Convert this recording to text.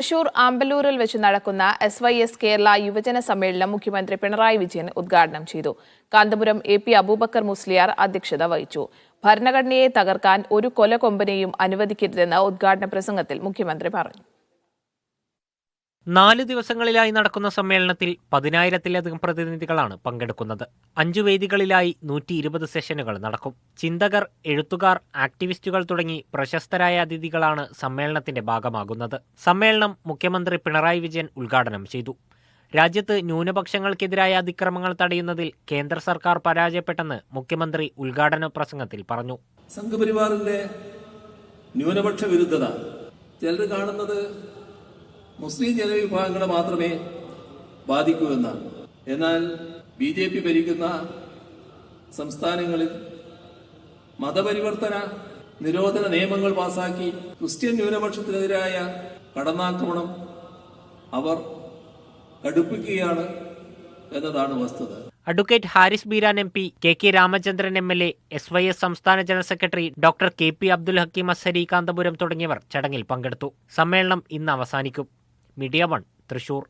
തൃശൂർ ആമ്പലൂരിൽ വെച്ച് നടക്കുന്ന SYS കേരള യുവജന സമ്മേളനം മുഖ്യമന്ത്രി പിണറായി വിജയൻ ഉദ്ഘാടനം ചെയ്തു. കാന്തപുരം AP അബൂബക്കർ മുസ്ലിയാർ അധ്യക്ഷത വഹിച്ചു. ഭരണഘടനയെ തകർക്കാൻ ഒരു കൊലകൊമ്പനെയും അനുവദിക്കരുതെന്ന് ഉദ്ഘാടന പ്രസംഗത്തിൽ മുഖ്യമന്ത്രി പറഞ്ഞു. 4 ദിവസങ്ങളിലായി നടക്കുന്ന സമ്മേളനത്തിൽ 10,000-ത്തിലധികം പ്രതിനിധികളാണ് പങ്കെടുക്കുന്നത്. 5 വേദികളിലായി 120 സെഷനുകൾ നടക്കും. ചിന്തകർ, എഴുത്തുകാർ, ആക്ടിവിസ്റ്റുകൾ തുടങ്ങി പ്രശസ്തരായ അതിഥികളാണ് സമ്മേളനത്തിന്റെ ഭാഗമാകുന്നത്. സമ്മേളനം മുഖ്യമന്ത്രി പിണറായി വിജയൻ ഉദ്ഘാടനം ചെയ്തു. രാജ്യത്ത് ന്യൂനപക്ഷങ്ങൾക്കെതിരായ അതിക്രമങ്ങൾ തടയുന്നതിൽ കേന്ദ്ര സർക്കാർ പരാജയപ്പെട്ടെന്ന് മുഖ്യമന്ത്രി ഉദ്ഘാടന പ്രസംഗത്തിൽ പറഞ്ഞു. സംഘപരിവാറിന്റെ ന്യൂനപക്ഷ വിരുദ്ധത ചിലർ കാണുന്നത് മുസ്ലിം ജനവിഭാഗങ്ങളെ മാത്രമേ ബാധിക്കൂ എന്നാണ്. എന്നാൽ BJP ഭരിക്കുന്ന സംസ്ഥാനങ്ങളിൽ മതപരിവർത്തന നിരോധന നിയമങ്ങൾ പാസാക്കി ക്രിസ്ത്യൻ ന്യൂനപക്ഷത്തിനെതിരായ കടന്നാക്രമണം അവർ കടുപ്പിക്കുകയാണ് എന്നതാണ് വസ്തുത. Advocate Haris Beeran MP, KK Ramachandran MLA, SYS സംസ്ഥാന general secretary doctor KP Abdul Hakeem Azhari Kanthapuram തുടങ്ങിയവർ ചടങ്ങിൽ പങ്കെടുത്തു. സമ്മേളനം ഇന്ന് അവസാനിക്കും. മീഡിയ 1 തൃശൂർ.